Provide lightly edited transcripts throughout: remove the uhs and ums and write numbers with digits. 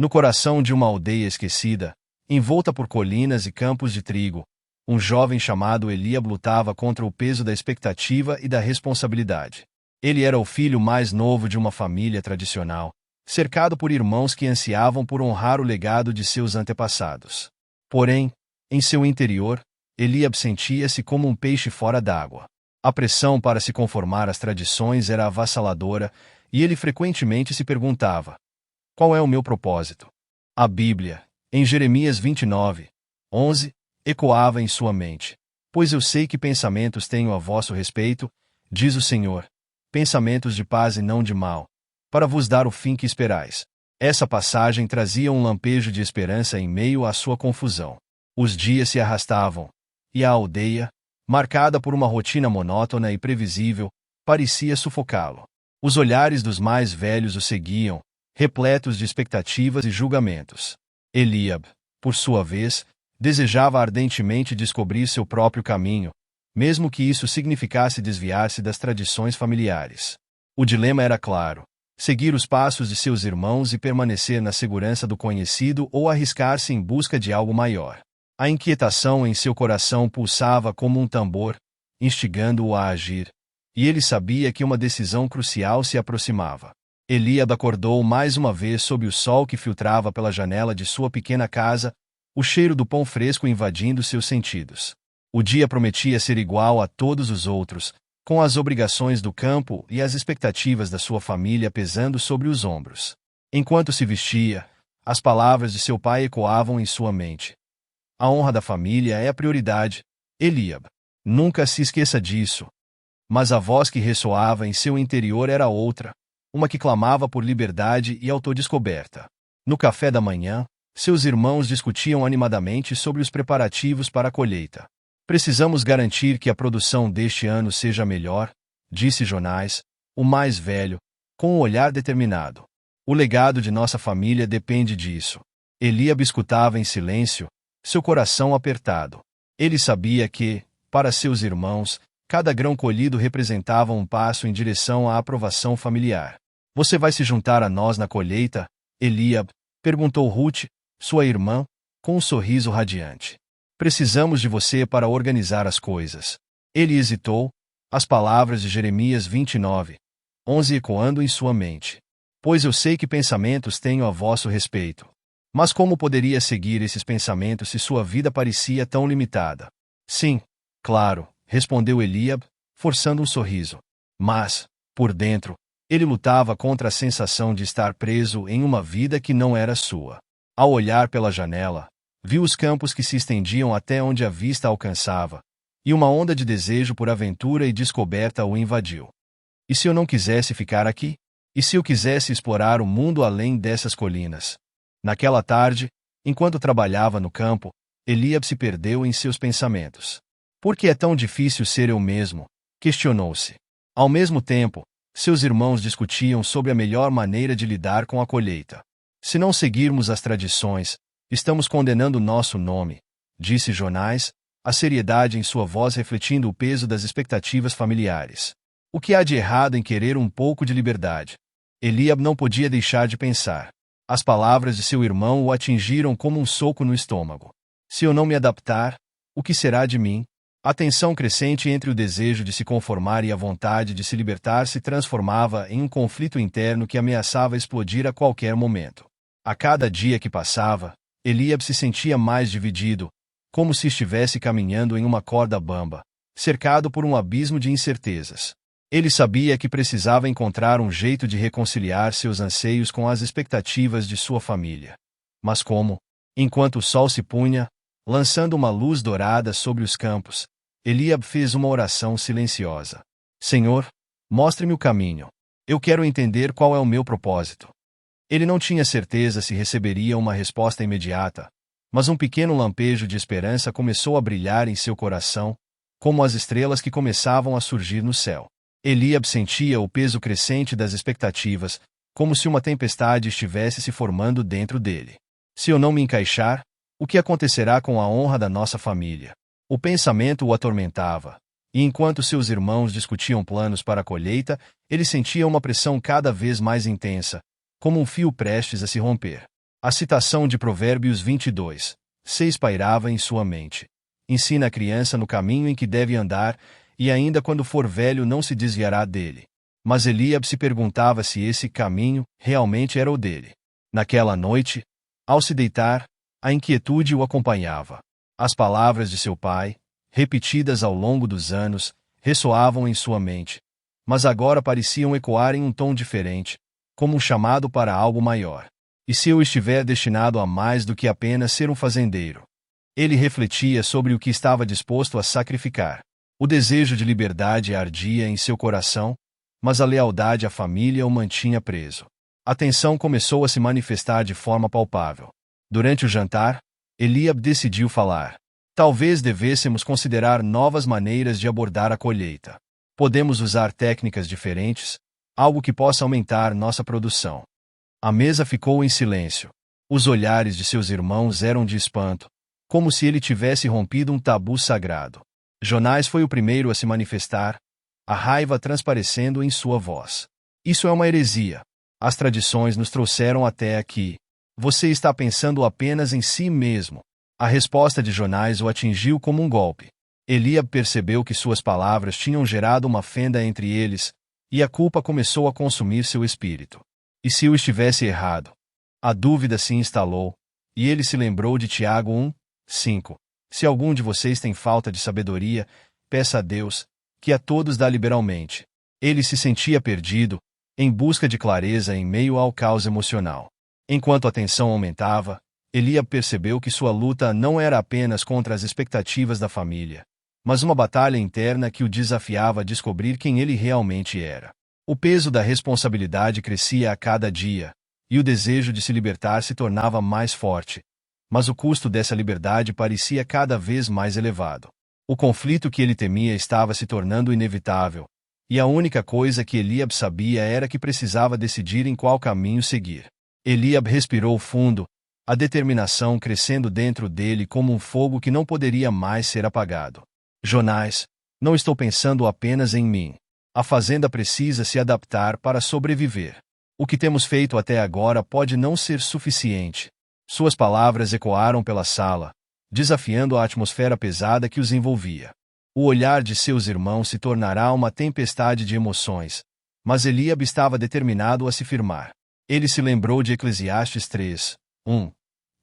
No coração de uma aldeia esquecida, envolta por colinas e campos de trigo, um jovem chamado Eliab lutava contra o peso da expectativa e da responsabilidade. Ele era o filho mais novo de uma família tradicional, cercado por irmãos que ansiavam por honrar o legado de seus antepassados. Porém, em seu interior, Eliab sentia-se como um peixe fora d'água. A pressão para se conformar às tradições era avassaladora, e ele frequentemente se perguntava: qual é o meu propósito? A Bíblia, em Jeremias 29, 11, ecoava em sua mente: pois eu sei que pensamentos tenho a vosso respeito, diz o Senhor, pensamentos de paz e não de mal, para vos dar o fim que esperais. Essa passagem trazia um lampejo de esperança em meio à sua confusão. Os dias se arrastavam, e a aldeia, marcada por uma rotina monótona e previsível, parecia sufocá-lo. Os olhares dos mais velhos o seguiam, repletos de expectativas e julgamentos. Eliab, por sua vez, desejava ardentemente descobrir seu próprio caminho, mesmo que isso significasse desviar-se das tradições familiares. O dilema era claro: seguir os passos de seus irmãos e permanecer na segurança do conhecido ou arriscar-se em busca de algo maior. A inquietação em seu coração pulsava como um tambor, instigando-o a agir, e ele sabia que uma decisão crucial se aproximava. Eliab acordou mais uma vez sob o sol que filtrava pela janela de sua pequena casa, o cheiro do pão fresco invadindo seus sentidos. O dia prometia ser igual a todos os outros, com as obrigações do campo e as expectativas da sua família pesando sobre os ombros. Enquanto se vestia, as palavras de seu pai ecoavam em sua mente: a honra da família é a prioridade, Eliab. Nunca se esqueça disso. Mas a voz que ressoava em seu interior era outra, uma que clamava por liberdade e autodescoberta. No café da manhã, seus irmãos discutiam animadamente sobre os preparativos para a colheita. Precisamos garantir que a produção deste ano seja melhor, disse Jonás, o mais velho, com um olhar determinado. O legado de nossa família depende disso. Eliab escutava em silêncio, seu coração apertado. Ele sabia que, para seus irmãos, cada grão colhido representava um passo em direção à aprovação familiar. Você vai se juntar a nós na colheita, Eliab? Perguntou Ruth, sua irmã, com um sorriso radiante. Precisamos de você para organizar as coisas. Ele hesitou, as palavras de Jeremias 29, 11 ecoando em sua mente. Pois eu sei que pensamentos tenho a vosso respeito. Mas como poderia seguir esses pensamentos se sua vida parecia tão limitada? Sim, claro, respondeu Eliab, forçando um sorriso. Mas, por dentro, ele lutava contra a sensação de estar preso em uma vida que não era sua. Ao olhar pela janela, viu os campos que se estendiam até onde a vista alcançava, e uma onda de desejo por aventura e descoberta o invadiu. E se eu não quisesse ficar aqui? E se eu quisesse explorar o mundo além dessas colinas? Naquela tarde, enquanto trabalhava no campo, Eliab se perdeu em seus pensamentos. Por que é tão difícil ser eu mesmo? Questionou-se. Ao mesmo tempo, seus irmãos discutiam sobre a melhor maneira de lidar com a colheita. Se não seguirmos as tradições, estamos condenando nosso nome, disse Jonás, a seriedade em sua voz refletindo o peso das expectativas familiares. O que há de errado em querer um pouco de liberdade? Eliab não podia deixar de pensar. As palavras de seu irmão o atingiram como um soco no estômago. Se eu não me adaptar, o que será de mim? A tensão crescente entre o desejo de se conformar e a vontade de se libertar se transformava em um conflito interno que ameaçava explodir a qualquer momento. A cada dia que passava, Eliab se sentia mais dividido, como se estivesse caminhando em uma corda bamba, cercado por um abismo de incertezas. Ele sabia que precisava encontrar um jeito de reconciliar seus anseios com as expectativas de sua família. Mas como? Enquanto o sol se punha, lançando uma luz dourada sobre os campos, Eliab fez uma oração silenciosa. Senhor, mostre-me o caminho. Eu quero entender qual é o meu propósito. Ele não tinha certeza se receberia uma resposta imediata, mas um pequeno lampejo de esperança começou a brilhar em seu coração, como as estrelas que começavam a surgir no céu. Eliab sentia o peso crescente das expectativas, como se uma tempestade estivesse se formando dentro dele. Se eu não me encaixar, o que acontecerá com a honra da nossa família? O pensamento o atormentava, e enquanto seus irmãos discutiam planos para a colheita, ele sentia uma pressão cada vez mais intensa, como um fio prestes a se romper. A citação de Provérbios 22:6 pairava em sua mente. Ensina a criança no caminho em que deve andar, e ainda quando for velho não se desviará dele. Mas Eliabe se perguntava se esse caminho realmente era o dele. Naquela noite, ao se deitar, a inquietude o acompanhava. As palavras de seu pai, repetidas ao longo dos anos, ressoavam em sua mente, mas agora pareciam ecoar em um tom diferente, como um chamado para algo maior. E se eu estiver destinado a mais do que apenas ser um fazendeiro? Ele refletia sobre o que estava disposto a sacrificar. O desejo de liberdade ardia em seu coração, mas a lealdade à família o mantinha preso. A tensão começou a se manifestar de forma palpável. Durante o jantar, Eliabe decidiu falar. Talvez devêssemos considerar novas maneiras de abordar a colheita. Podemos usar técnicas diferentes, algo que possa aumentar nossa produção. A mesa ficou em silêncio. Os olhares de seus irmãos eram de espanto, como se ele tivesse rompido um tabu sagrado. Jonás foi o primeiro a se manifestar, a raiva transparecendo em sua voz. Isso é uma heresia. As tradições nos trouxeram até aqui. Você está pensando apenas em si mesmo. A resposta de Jonás o atingiu como um golpe. Eliabe percebeu que suas palavras tinham gerado uma fenda entre eles, e a culpa começou a consumir seu espírito. E se eu estivesse errado? A dúvida se instalou, e ele se lembrou de Tiago 1:5. Se algum de vocês tem falta de sabedoria, peça a Deus, que a todos dá liberalmente. Ele se sentia perdido, em busca de clareza em meio ao caos emocional. Enquanto a tensão aumentava, Eliabe percebeu que sua luta não era apenas contra as expectativas da família, mas uma batalha interna que o desafiava a descobrir quem ele realmente era. O peso da responsabilidade crescia a cada dia, e o desejo de se libertar se tornava mais forte, mas o custo dessa liberdade parecia cada vez mais elevado. O conflito que ele temia estava se tornando inevitável, e a única coisa que Eliabe sabia era que precisava decidir em qual caminho seguir. Eliabe respirou fundo, a determinação crescendo dentro dele como um fogo que não poderia mais ser apagado. Jonás, não estou pensando apenas em mim. A fazenda precisa se adaptar para sobreviver. O que temos feito até agora pode não ser suficiente. Suas palavras ecoaram pela sala, desafiando a atmosfera pesada que os envolvia. O olhar de seus irmãos se tornará uma tempestade de emoções, mas Eliabe estava determinado a se firmar. Ele se lembrou de Eclesiastes 3:1.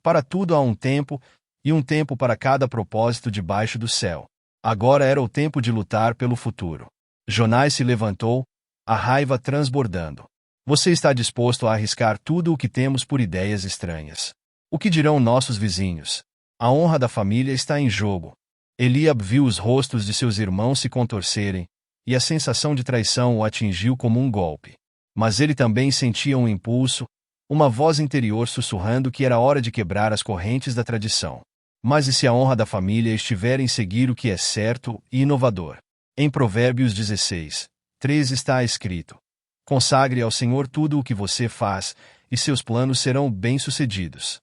Para tudo há um tempo, e um tempo para cada propósito debaixo do céu. Agora era o tempo de lutar pelo futuro. Jonás se levantou, a raiva transbordando. Você está disposto a arriscar tudo o que temos por ideias estranhas? O que dirão nossos vizinhos? A honra da família está em jogo. Eliabe viu os rostos de seus irmãos se contorcerem, e a sensação de traição o atingiu como um golpe. Mas ele também sentia um impulso, uma voz interior sussurrando que era hora de quebrar as correntes da tradição. Mas e se a honra da família estiver em seguir o que é certo e inovador? Em Provérbios 16:3 está escrito: consagre ao Senhor tudo o que você faz, e seus planos serão bem-sucedidos.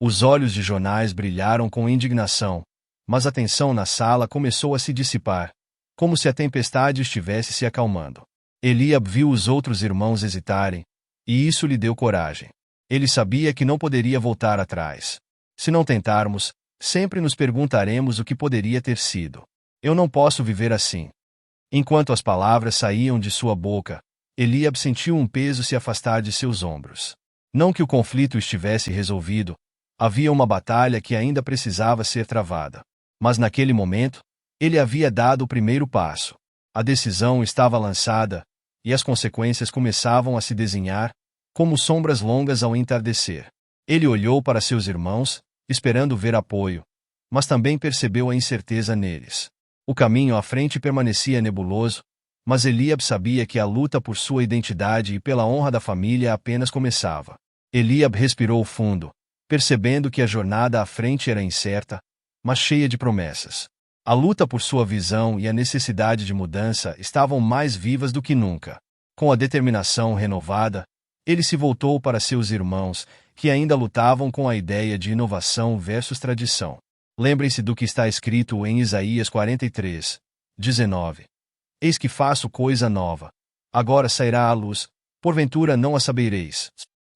Os olhos de Jonás brilharam com indignação, mas a tensão na sala começou a se dissipar, como se a tempestade estivesse se acalmando. Eliabe viu os outros irmãos hesitarem, e isso lhe deu coragem. Ele sabia que não poderia voltar atrás. Se não tentarmos, sempre nos perguntaremos o que poderia ter sido. Eu não posso viver assim. Enquanto as palavras saíam de sua boca, Eliabe sentiu um peso se afastar de seus ombros. Não que o conflito estivesse resolvido, havia uma batalha que ainda precisava ser travada. Mas naquele momento, ele havia dado o primeiro passo. A decisão estava lançada, e as consequências começavam a se desenhar, como sombras longas ao entardecer. Ele olhou para seus irmãos, esperando ver apoio, mas também percebeu a incerteza neles. O caminho à frente permanecia nebuloso, mas Eliabe sabia que a luta por sua identidade e pela honra da família apenas começava. Eliabe respirou fundo, percebendo que a jornada à frente era incerta, mas cheia de promessas. A luta por sua visão e a necessidade de mudança estavam mais vivas do que nunca. Com a determinação renovada, ele se voltou para seus irmãos, que ainda lutavam com a ideia de inovação versus tradição. Lembrem-se do que está escrito em Isaías 43:19. Eis que faço coisa nova. Agora sairá à luz, porventura não a sabereis.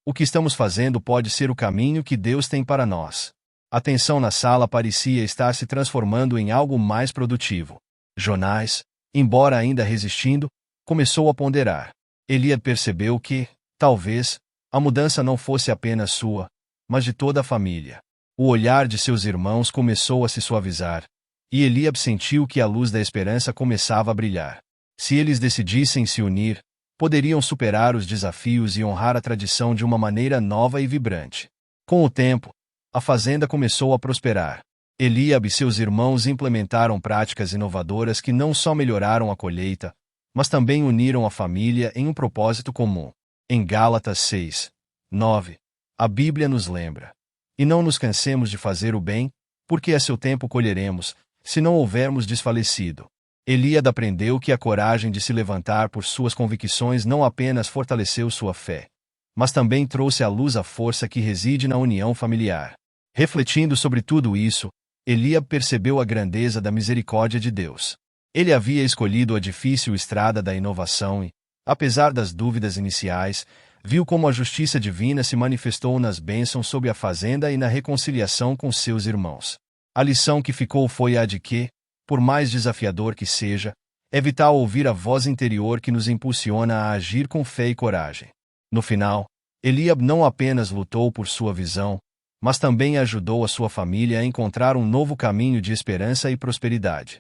O que estamos fazendo pode ser o caminho que Deus tem para nós. A tensão na sala parecia estar se transformando em algo mais produtivo. Jonás, embora ainda resistindo, começou a ponderar. Eliab percebeu que, talvez, a mudança não fosse apenas sua, mas de toda a família. O olhar de seus irmãos começou a se suavizar, e Eliab sentiu que a luz da esperança começava a brilhar. Se eles decidissem se unir, poderiam superar os desafios e honrar a tradição de uma maneira nova e vibrante. Com o tempo, a fazenda começou a prosperar. Eliab e seus irmãos implementaram práticas inovadoras que não só melhoraram a colheita, mas também uniram a família em um propósito comum. Em Gálatas 6, 9, a Bíblia nos lembra: "E não nos cansemos de fazer o bem, porque a seu tempo colheremos, se não houvermos desfalecido." Eliab aprendeu que a coragem de se levantar por suas convicções não apenas fortaleceu sua fé, mas também trouxe à luz a força que reside na união familiar. Refletindo sobre tudo isso, Eliab percebeu a grandeza da misericórdia de Deus. Ele havia escolhido a difícil estrada da inovação e, apesar das dúvidas iniciais, viu como a justiça divina se manifestou nas bênçãos sobre a fazenda e na reconciliação com seus irmãos. A lição que ficou foi a de que, por mais desafiador que seja, é vital ouvir a voz interior que nos impulsiona a agir com fé e coragem. No final, Eliab não apenas lutou por sua visão, mas também ajudou a sua família a encontrar um novo caminho de esperança e prosperidade.